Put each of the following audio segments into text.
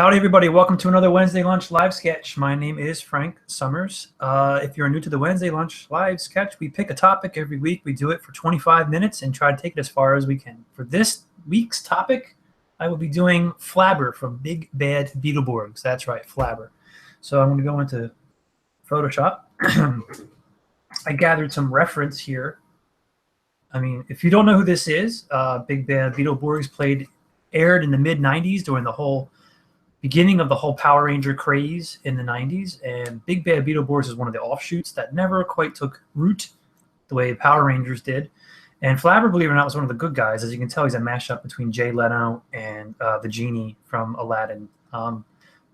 Howdy, everybody. Welcome to another Wednesday Lunch live sketch. My name is Frank Summers. If you're new to the Wednesday Lunch live sketch, we pick a topic every week. We do it for 25 minutes and try to take it as far as we can. For this week's topic, I will be doing Flabber from Big Bad Bettleborgs. That's right, Flabber. So I'm going to go into Photoshop. I gathered some reference here. I mean, if you don't know who this is, Big Bad Bettleborgs aired in the mid-90s during the whole beginning of the whole Power Ranger craze in the 90s, and Big Bad Bettleborgs is one of the offshoots that never quite took root the way Power Rangers did. And Flabber, believe it or not, was one of the good guys. As you can tell, he's a mashup between Jay Leno and the Genie from Alladin,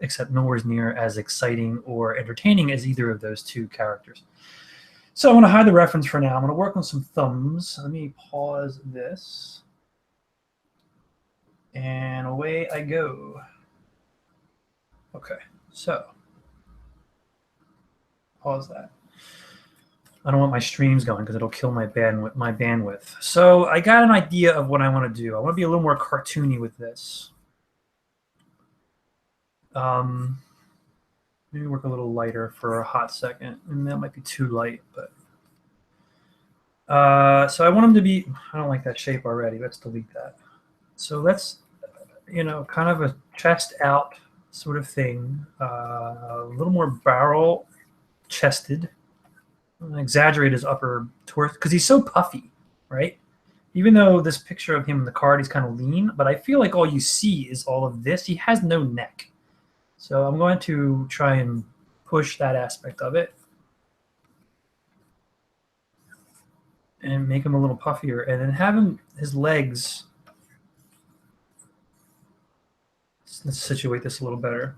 except nowhere near as exciting or entertaining as either of those two characters. So I'm going to hide the reference for now. I'm going to work on some thumbs. Let me pause this. And away I go. Okay, so pause that. I don't want my streams going because it'll kill my bandwidth. So I got an idea of what I want to do. I want to be a little more cartoony with this. Maybe work a little lighter for a hot second, and that might be too light. But so I want them to be. I don't like that shape already. Let's delete that. So let's, kind of a chest out sort of thing, a little more barrel chested. Exaggerate his upper torso because he's so puffy, right? Even though this picture of him in the card, he's kind of lean, but I feel like all you see is all of this. He has no neck. So I'm going to try and push that aspect of it and make him a little puffier, and then have his legs. Let's situate this a little better.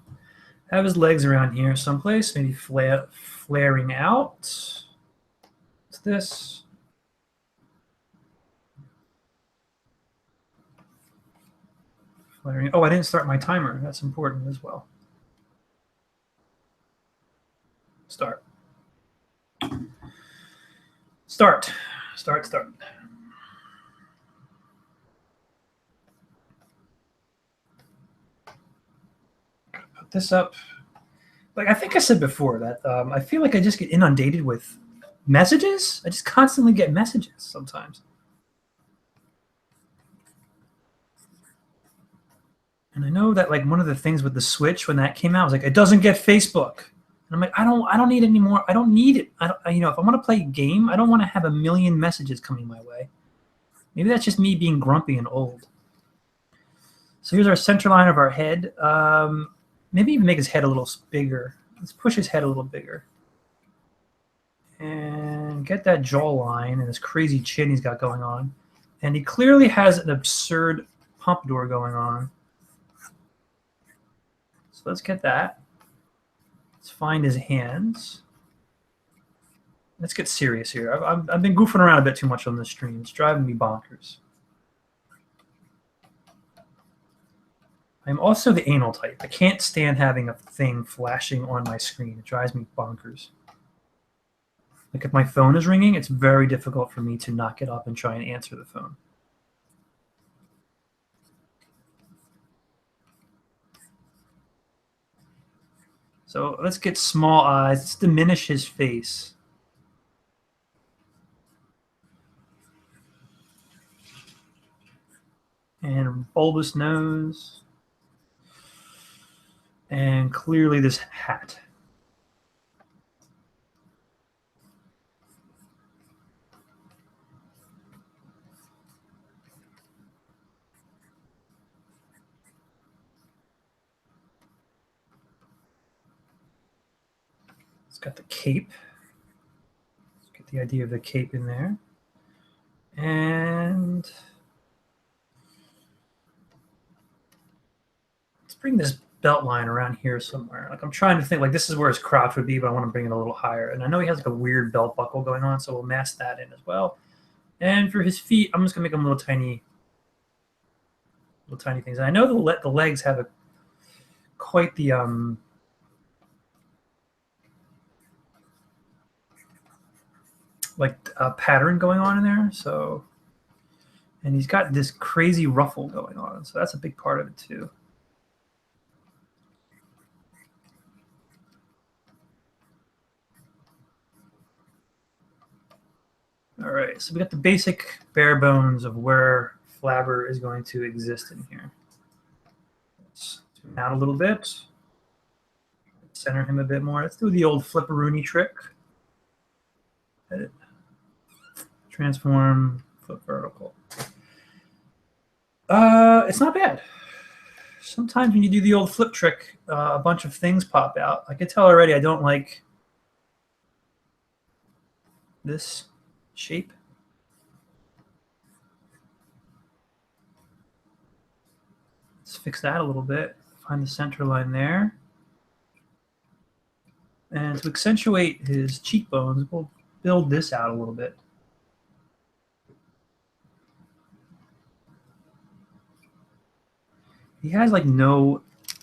Have his legs around here someplace, maybe flaring out. What's this? Flaring. Oh, I didn't start my timer. That's important as well. Start. Start. Start. Start. This up. Like I think I said before that I feel like I just get inundated with messages. I just constantly get messages sometimes. And I know that like one of the things with the Switch when that came out was like it doesn't get Facebook. And I'm like I don't need it anymore. I don't need it. If I want to play a game, I don't want to have a million messages coming my way. Maybe that's just me being grumpy and old. So here's our center line of our head. Maybe even make his head a little bigger. Let's push his head a little bigger. And get that jawline and this crazy chin he's got going on. And he clearly has an absurd pompadour going on. So let's get that. Let's find his hands. Let's get serious here. I've been goofing around a bit too much on this stream. It's driving me bonkers. I'm also the anal type. I can't stand having a thing flashing on my screen. It drives me bonkers. Like if my phone is ringing, it's very difficult for me to not get up and try and answer the phone. So let's get small eyes. Let's diminish his face. And bulbous nose. And clearly this hat. It's got the cape. Let's get the idea of the cape in there. And let's bring this belt line around here somewhere. Like I'm trying to think like this is where his crotch would be, but I want to bring it a little higher. And I know he has like a weird belt buckle going on, so we'll mask that in as well. And for his feet, I'm just gonna make them little tiny things. And I know the legs have quite the pattern going on in there. So, and he's got this crazy ruffle going on, so that's a big part of it too. All right, so we got the basic bare bones of where Flabber is going to exist in here. Let's zoom out a little bit. Center him a bit more. Let's do the old flipperoonie trick. Edit. Transform, flip vertical. It's not bad. Sometimes when you do the old flip trick, a bunch of things pop out. I can tell already I don't like this shape. Let's fix that a little bit. Find the center line there. And to accentuate his cheekbones, we'll build this out a little bit. He has like no,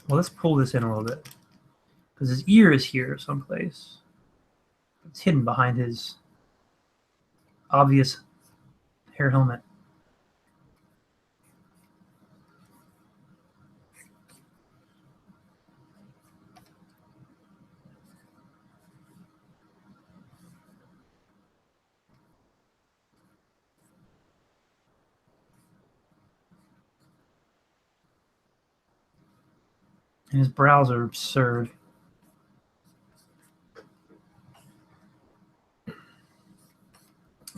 well, let's pull this in a little bit. Because his ear is here someplace. It's hidden behind his obvious hair helmet. And his brows are absurd.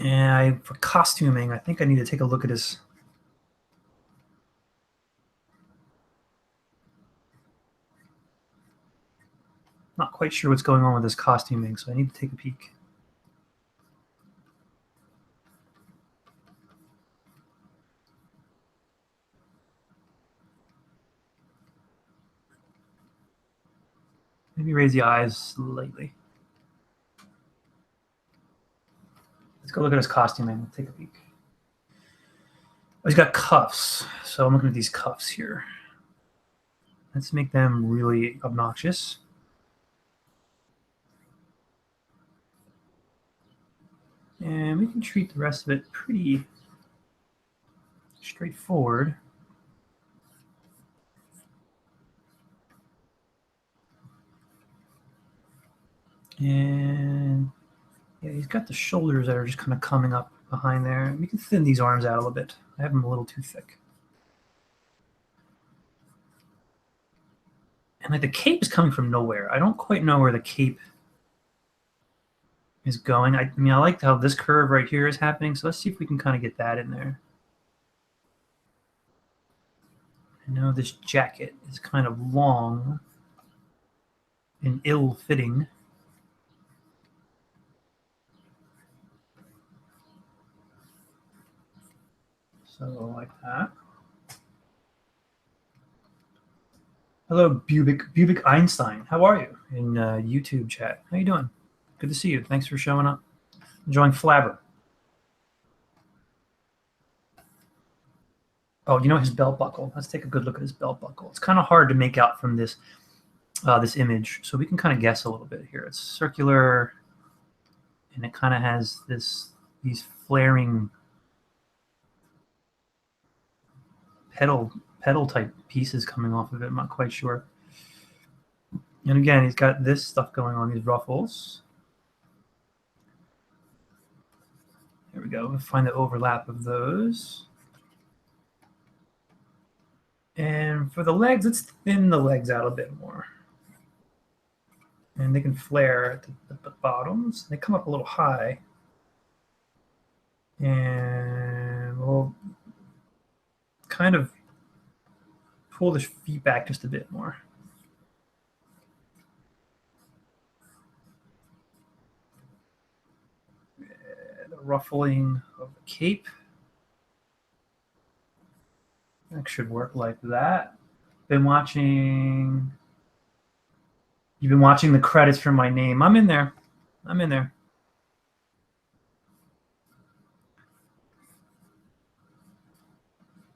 And for costuming, I think I need to take a look at his. Not quite sure what's going on with his costuming, so I need to take a peek. Maybe raise the eyes slightly. Let's go look at his costuming. Let's take a peek. Oh, he's got cuffs. So I'm looking at these cuffs here. Let's make them really obnoxious. And we can treat the rest of it pretty straightforward. And yeah, he's got the shoulders that are just kind of coming up behind there. We can thin these arms out a little bit. I have them a little too thick. And like the cape is coming from nowhere. I don't quite know where the cape is going. I mean, I like how this curve right here is happening. So let's see if we can kind of get that in there. I know this jacket is kind of long and ill-fitting. So like that. Hello, Bubic Einstein. How are you in YouTube chat? How you doing? Good to see you. Thanks for showing up. Enjoying Flabber. Oh, you know his belt buckle. Let's take a good look at his belt buckle. It's kind of hard to make out from this this image, so we can kind of guess a little bit here. It's circular, and it kind of has these flaring pedal type pieces coming off of it. I'm not quite sure. And again, he's got this stuff going on, these ruffles. There we go. We'll find the overlap of those. And for the legs, let's thin the legs out a bit more. And they can flare at the bottoms. They come up a little high. And we'll kind of pull the feet back just a bit more. The ruffling of the cape. That should work like that. You've been watching the credits for my name. I'm in there. I'm in there.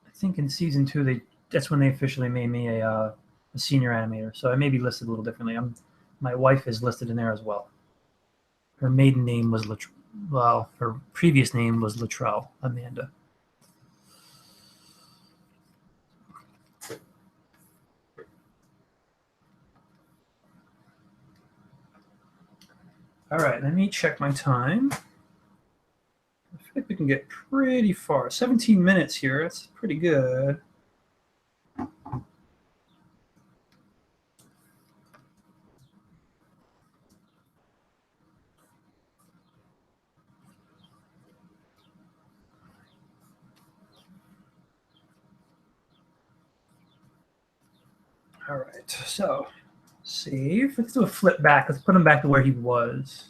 I think in season 2, that's when they officially made me a senior animator. So I may be listed a little differently. My wife is listed in there as well. Her maiden name was her previous name was Luttrell, Amanda. All right, let me check my time. can get pretty far. 17 minutes here. That's pretty good. All right, so save. Let's do a flip back. Let's put him back to where he was.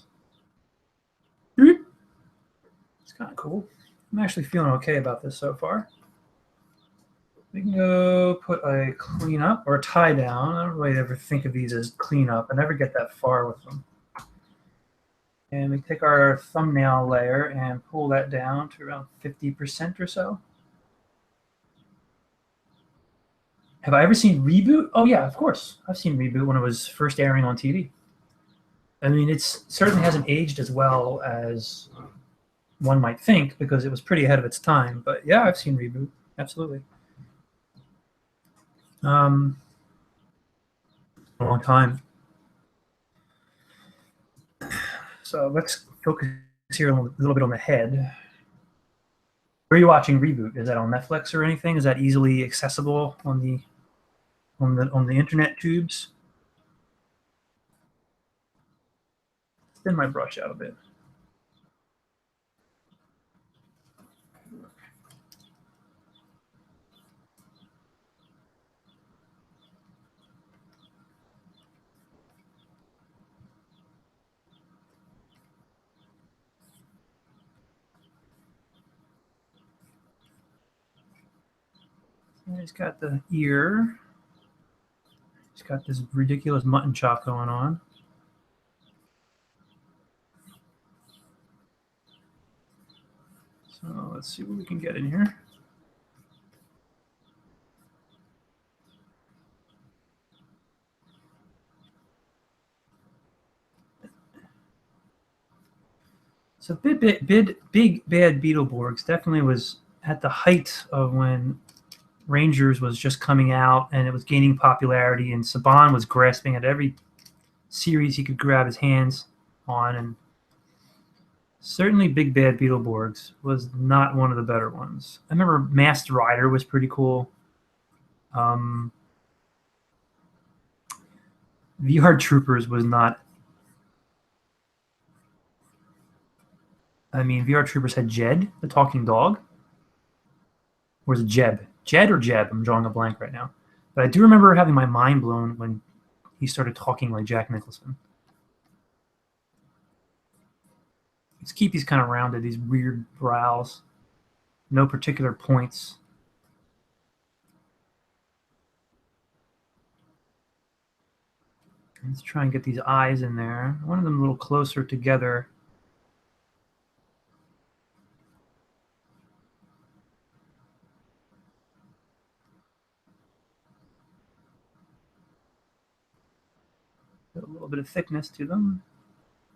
It's kind of cool. I'm actually feeling okay about this so far. We can go put a clean up or a tie down. I don't really ever think of these as clean up. I never get that far with them. And we take our thumbnail layer and pull that down to around 50% or so. Have I ever seen Reboot? Oh yeah, of course. I've seen Reboot when it was first airing on TV. I mean, it certainly hasn't aged as well as one might think because it was pretty ahead of its time. But yeah, I've seen Reboot. Absolutely. A long time. So let's focus here a little bit on the head. Where are you watching Reboot? Is that on Netflix or anything? Is that easily accessible on the internet tubes? Thin my brush out a bit. He's got the ear. He's got this ridiculous mutton chop going on. So let's see what we can get in here. So Big Bad Bettleborgs definitely was at the height of when Rangers was just coming out and it was gaining popularity, and Saban was grasping at every series he could grab his hands on, and certainly Big Bad Bettleborgs was not one of the better ones. I remember Masked Rider was pretty cool. VR Troopers was not. I mean, VR Troopers had Jed, the talking dog. Or was it Jeb? Jed or Jeb? I'm drawing a blank right now. But I do remember having my mind blown when he started talking like Jack Nicholson. Let's keep these kind of rounded, these weird brows. No particular points. Let's try and get these eyes in there. I wanted them a little closer together. Got a little bit of thickness to them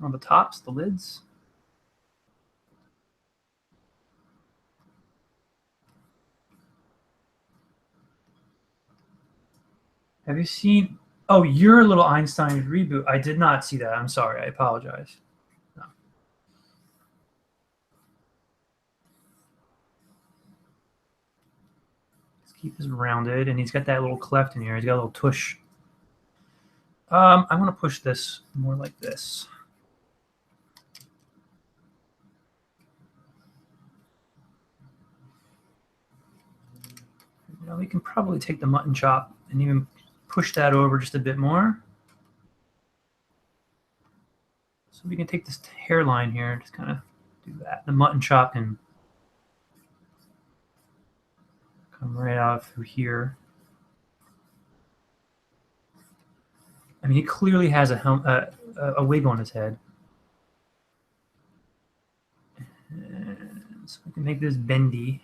on the tops, the lids. Have you seen? Oh, your little Einstein reboot. I did not see that. I'm sorry. I apologize. No. Let's keep this rounded, and he's got that little cleft in here. He's got a little tush. I want to push this more like this. You know, we can probably take the mutton chop and even push that over just a bit more. So we can take this hairline here and just kind of do that. The mutton chop can come right out through here. I mean, he clearly has a wig on his head. And so we can make this bendy.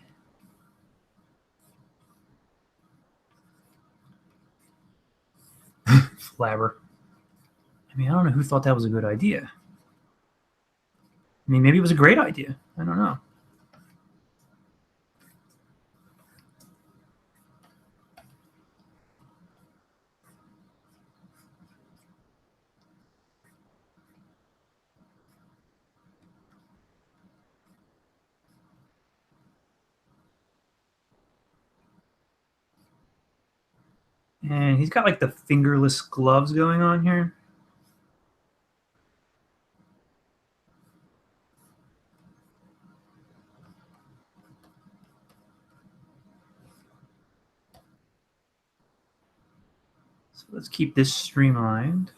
Flabber. I mean, I don't know who thought that was a good idea. I mean, maybe it was a great idea. I don't know. And he's got like the fingerless gloves going on here. So let's keep this streamlined.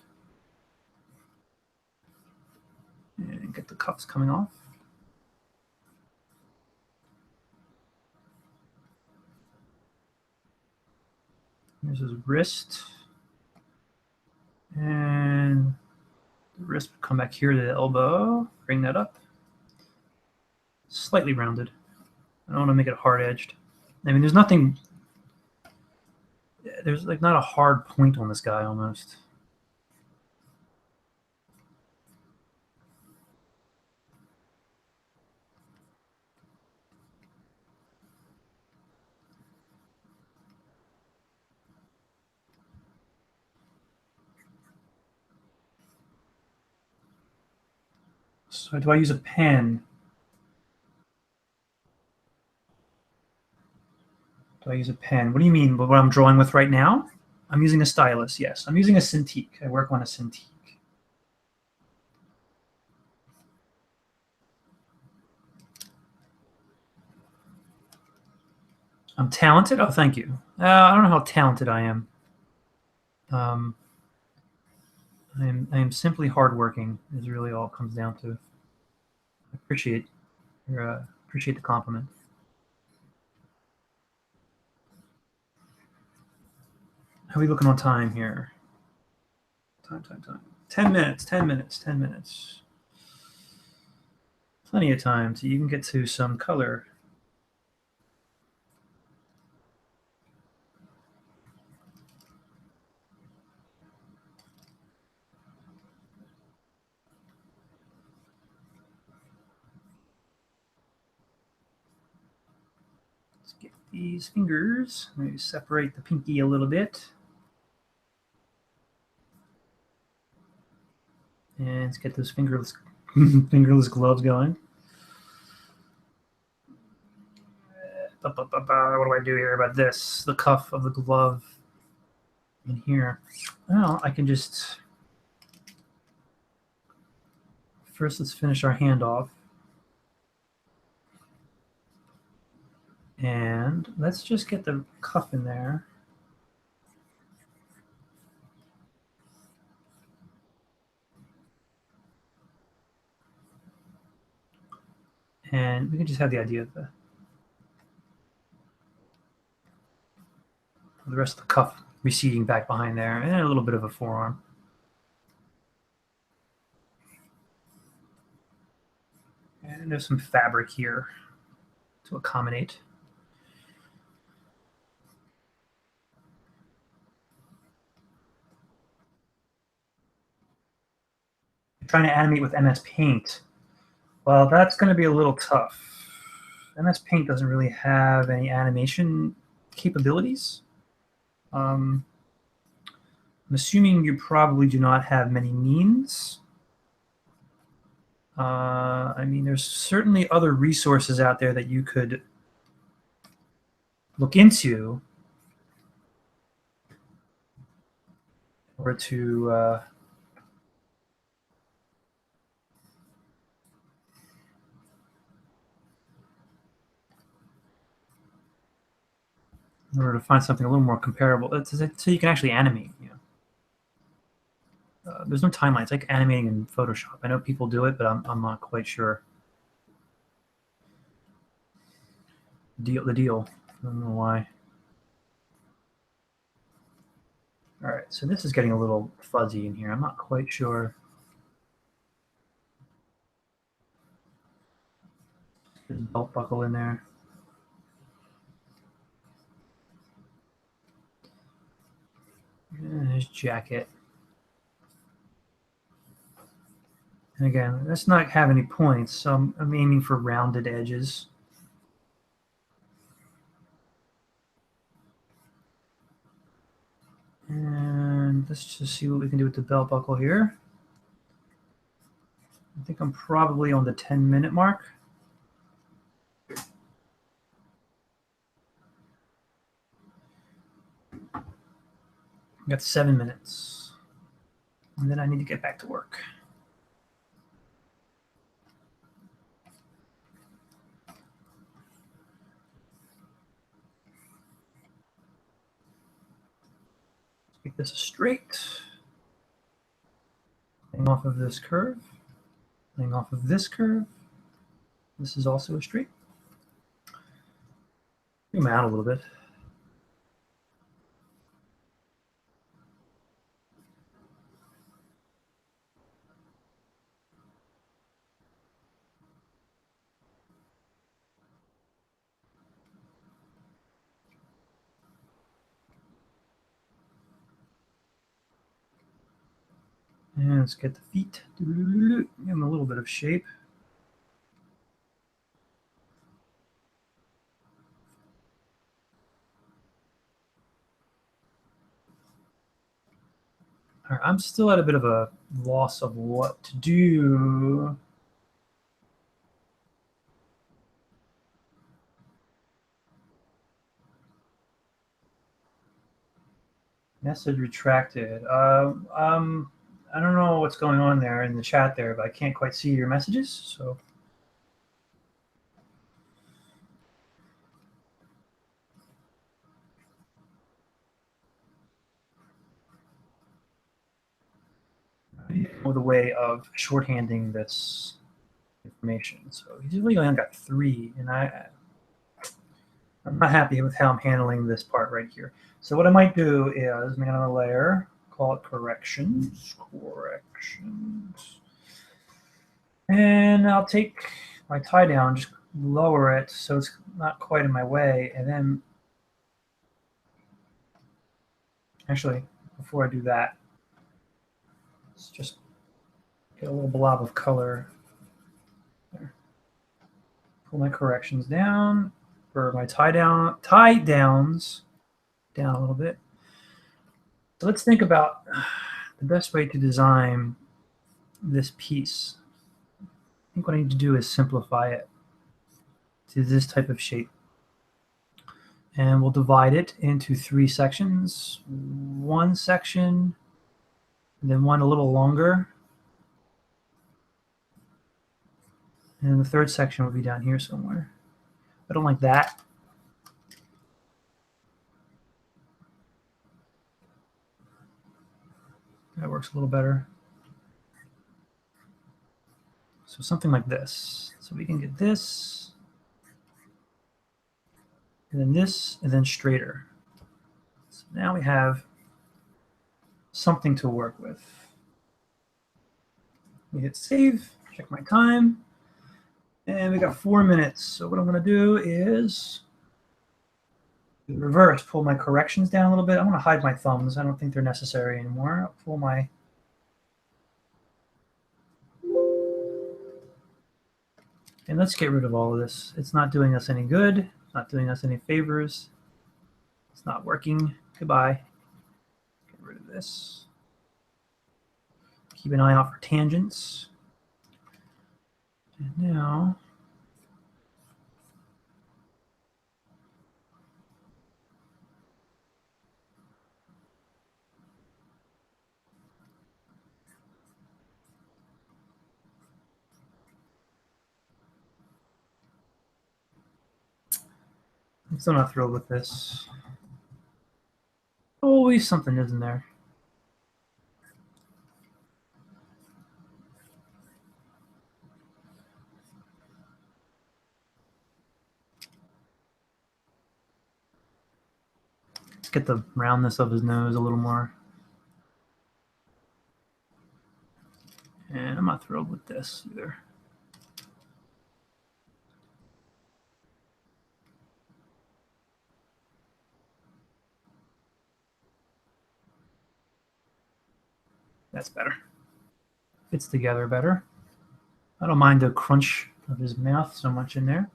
And get the cuffs coming off. Here's his wrist. And the wrist would come back here to the elbow. Bring that up. Slightly rounded. I don't want to make it hard-edged. I mean, there's nothing... There's like not a hard point on this guy almost. So do I use a pen? Do I use a pen? What do you mean? What I'm drawing with right now? I'm using a stylus, yes. I'm using a Cintiq. I work on a Cintiq. I'm talented? Oh, thank you. I don't know how talented I am. I am simply hardworking is really all it comes down to. I appreciate the compliment. How are we looking on time here? Time. 10 minutes, 10 minutes, 10 minutes. Plenty of time so you can get to some color. Let's get these fingers. Maybe separate the pinky a little bit. And let's get those fingerless gloves going. What do I do here about this? The cuff of the glove in here. Well, I can just... First, let's finish our hand off. And let's just get the cuff in there. And we can just have the idea of the rest of the cuff receding back behind there, and a little bit of a forearm. And there's some fabric here to accommodate. I'm trying to animate with MS Paint. Well, that's going to be a little tough. MS Paint doesn't really have any animation capabilities. I'm assuming you probably do not have many means. I mean, there's certainly other resources out there that you could look into in order to find something a little more comparable, so you can actually animate. You know, there's no timeline. It's like animating in Photoshop. I know people do it, but I'm not quite sure. The deal. I don't know why. All right, so this is getting a little fuzzy in here. I'm not quite sure. There's a belt buckle in there. And his jacket. And again, let's not have any points, so I'm aiming for rounded edges. And let's just see what we can do with the belt buckle here. I think I'm probably on the 10-minute mark. I got 7 minutes. And then I need to get back to work. Let's make this a straight. Hang off of this curve. Hang off of this curve. This is also a straight. Zoom out a little bit. And let's get the feet. Give them a little bit of shape. All right, I'm still at a bit of a loss of what to do. Message retracted. I don't know what's going on there in the chat there, but I can't quite see your messages. So with a way of shorthanding this information. So he's really only got 3, and I'm not happy with how I'm handling this part right here. So what I might do is make another layer, call it corrections, and I'll take my tie down, just lower it so it's not quite in my way, and then actually before I do that, let's just get a little blob of color there. Pull my corrections down, for my tie downs down a little bit. So let's think about the best way to design this piece. I think what I need to do is simplify it to this type of shape. And we'll divide it into 3 sections. One section, and then one a little longer. And the third section will be down here somewhere. I don't like that. That works a little better. So something like this. So we can get this, and then this, and then straighter. So now we have something to work with. We hit save, check my time, and we got 4 minutes. So what I'm going to do is reverse, pull my corrections down a little bit. I'm going to hide my thumbs. I don't think they're necessary anymore. I'll pull my and let's get rid of all of this. It's not doing us any good. It's not doing us any favors. It's not working. Goodbye. Get rid of this. Keep an eye out for tangents. And now I'm still not thrilled with this. Always something isn't there. Let's get the roundness of his nose a little more. And I'm not thrilled with this either. That's better. Fits together better. I don't mind the crunch of his mouth so much in there.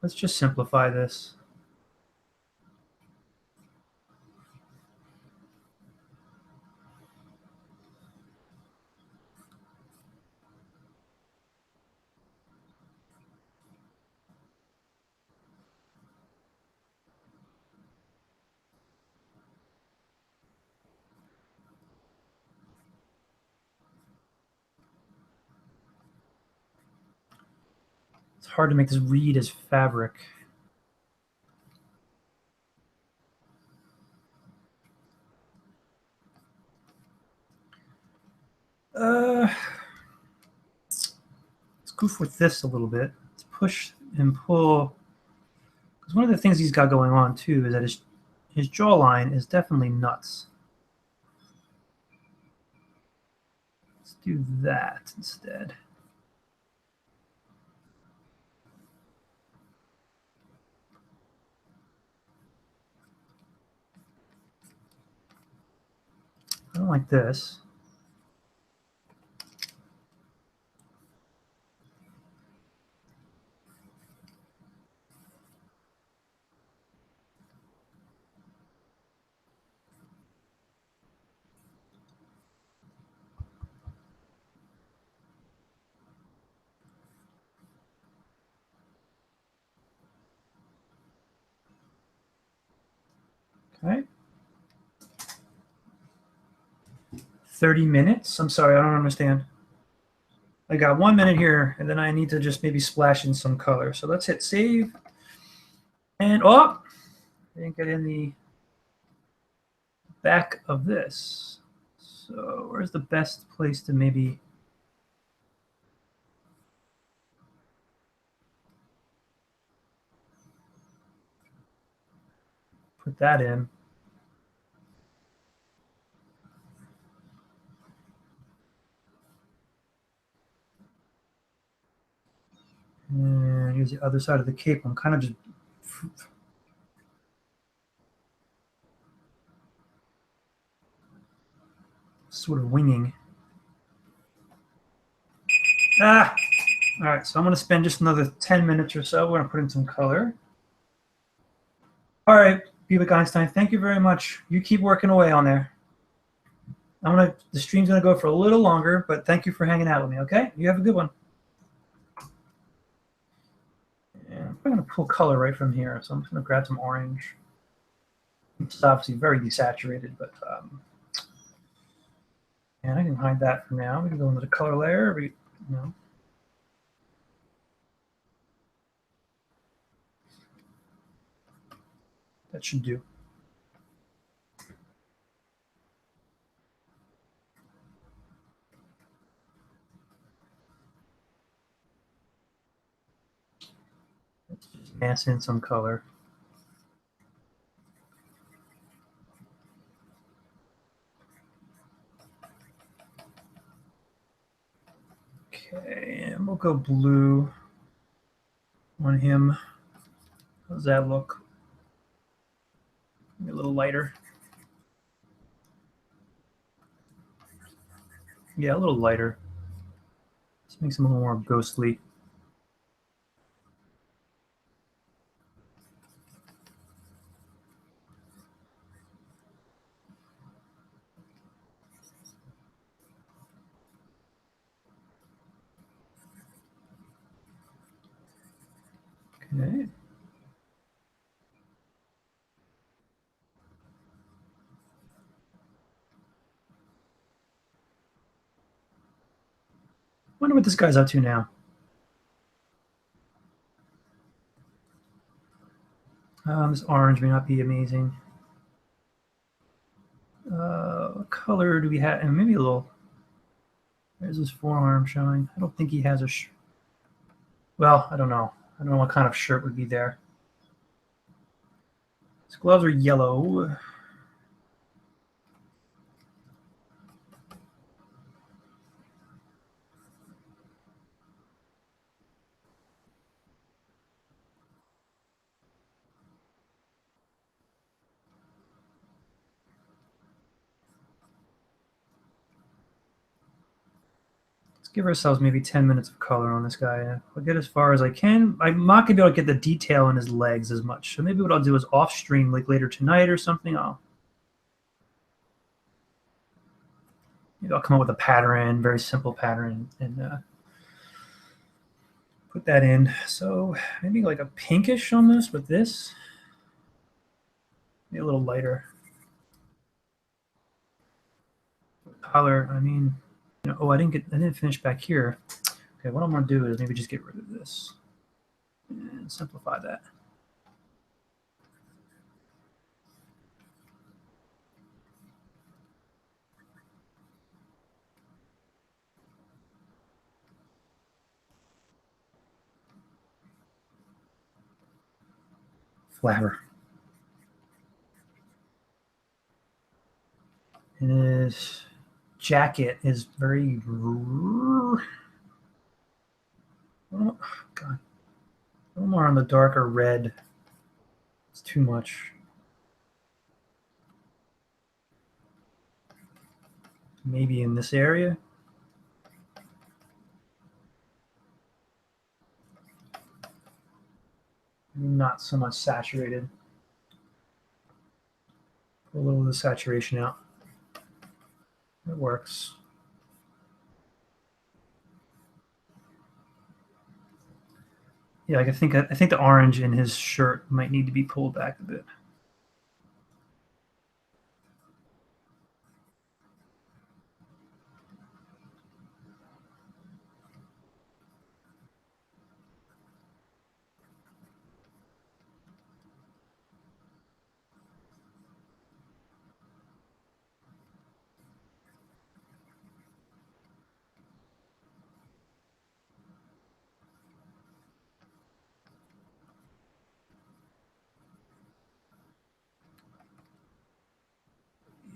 Let's just simplify this. It's hard to make this read as fabric. Let's goof with this a little bit. Let's push and pull. Because one of the things he's got going on too is that his jawline is definitely nuts. Let's do that instead. I don't like this. Okay. 30 minutes? I'm sorry, I don't understand. I got 1 minute here, and then I need to just maybe splash in some color. So let's hit save. And, oh, I didn't get in the back of this. So where's the best place to maybe put that in? And here's the other side of the cape. I'm kind of just sort of winging. Ah! All right, so I'm going to spend just another 10 minutes or so. We're going to put in some color. All right, Bubik Einstein, thank you very much. You keep working away on there. The stream's going to go for a little longer, but thank you for hanging out with me, okay? You have a good one. And I'm going to pull color right from here, so I'm just going to grab some orange. It's obviously very desaturated, but and I can hide that for now. We can go into the color layer. That should do. Let's just mass in some color. Okay, and we'll go blue on him. How does that look? Maybe a little lighter. Yeah, a little lighter. This makes him a little more ghostly. Okay. Wonder what this guy's up to now. This orange may not be amazing. What color do we have? And maybe a little. There's his forearm showing. I don't think he has a. Well, I don't know. I don't know what kind of shirt would be there. His gloves are yellow. Give ourselves maybe 10 minutes of color on this guy. I'll get as far as I can. I'm not going to be able to get the detail in his legs as much. So maybe what I'll do is off stream, like later tonight or something. Maybe I'll come up with a pattern, very simple pattern, and put that in. So maybe like a pinkish almost with this. Maybe a little lighter. Color, I mean, oh, I didn't finish back here. Okay, what I'm going to do is maybe just get rid of this. and simplify that. Flabber. His jacket is very. Oh, God. A little more on the darker red. It's too much. Maybe in this area. Not so much saturated. Pull a little of the saturation out. It works. Yeah, like I think the orange in his shirt might need to be pulled back a bit.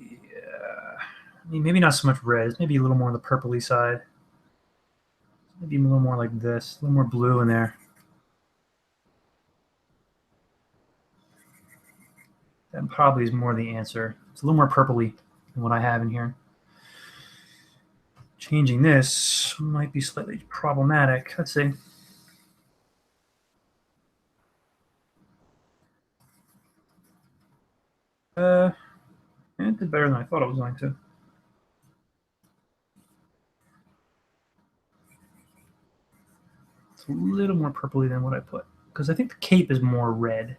Yeah, I mean, maybe not so much red. Maybe a little more on the purpley side. Maybe a little more like this. A little more blue in there. That probably is more the answer. It's a little more purpley than what I have in here. Changing this might be slightly problematic. Let's see. It did better than I thought it was going to. It's a little more purpley than what I put. Because I think the cape is more red.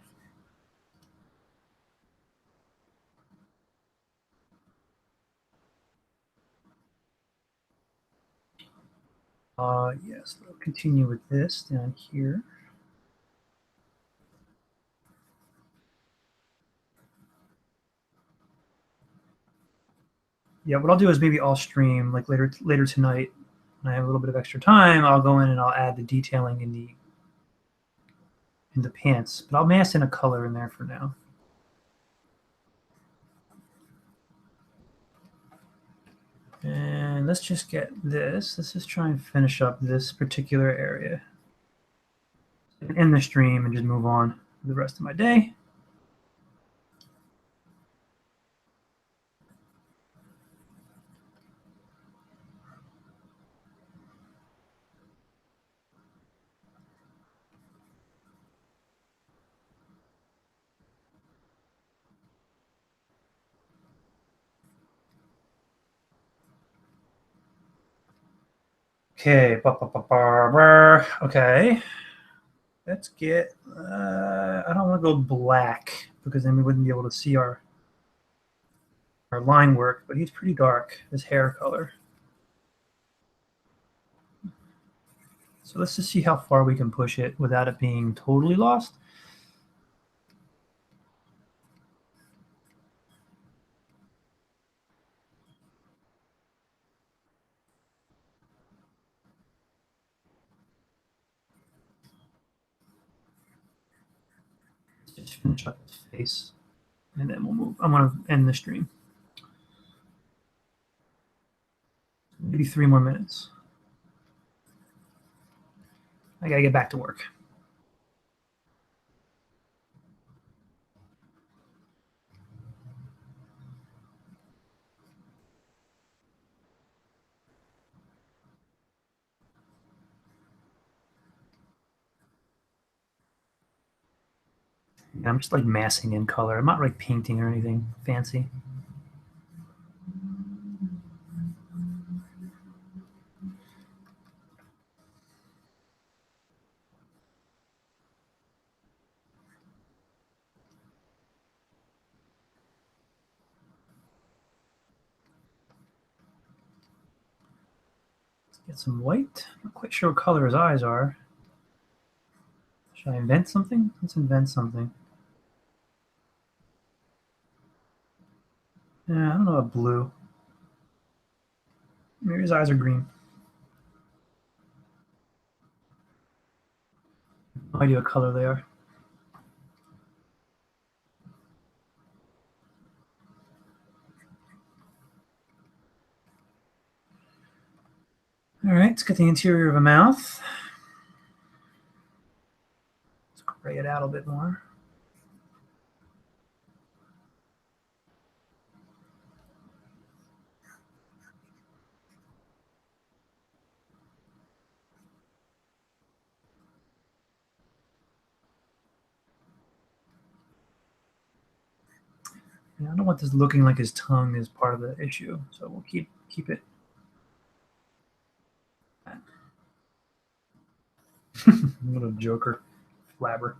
Yes, we'll continue with this down here. Yeah, what I'll do is maybe I'll stream like later tonight when I have a little bit of extra time. I'll go in and I'll add the detailing in the pants, but I'll mask in a color in there for now. And let's just get this. Let's just try and finish up this particular area. End the stream and just move on for the rest of my day. Okay, okay. Let's get. I don't want to go black because then we wouldn't be able to see our line work. But he's pretty dark. His hair color. So let's just see how far we can push it without it being totally lost. Just finish up his face, and then we'll move. I'm gonna end the stream. Maybe 3 more minutes. I gotta get back to work. Yeah, I'm just like massing in color. I'm not like painting or anything fancy. Let's get some white. Not quite sure what color his eyes are. Should I invent something? Let's invent something. Yeah, I don't know about blue. Maybe his eyes are green. No idea what color they are. All right, let's get the interior of a mouth. Let's gray it out a bit more. Yeah, I don't want this looking like his tongue is part of the issue, so we'll keep it. What a joker, Flabber.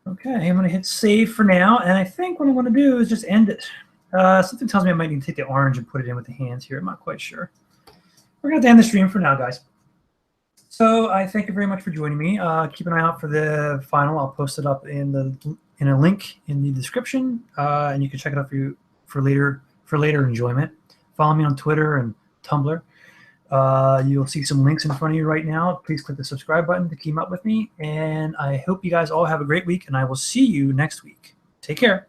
Okay, I'm going to hit save for now, and I think what I want to do is just end it. Something tells me I might need to take the orange and put it in with the hands here. I'm not quite sure. We're going to have to end the stream for now, guys. So I thank you very much for joining me. Keep an eye out for the final. I'll post it up in a link in the description, and you can check it out for later enjoyment. Follow me on Twitter and Tumblr. You'll see some links in front of you right now. Please click the subscribe button to keep up with me. And I hope you guys all have a great week, and I will see you next week. Take care.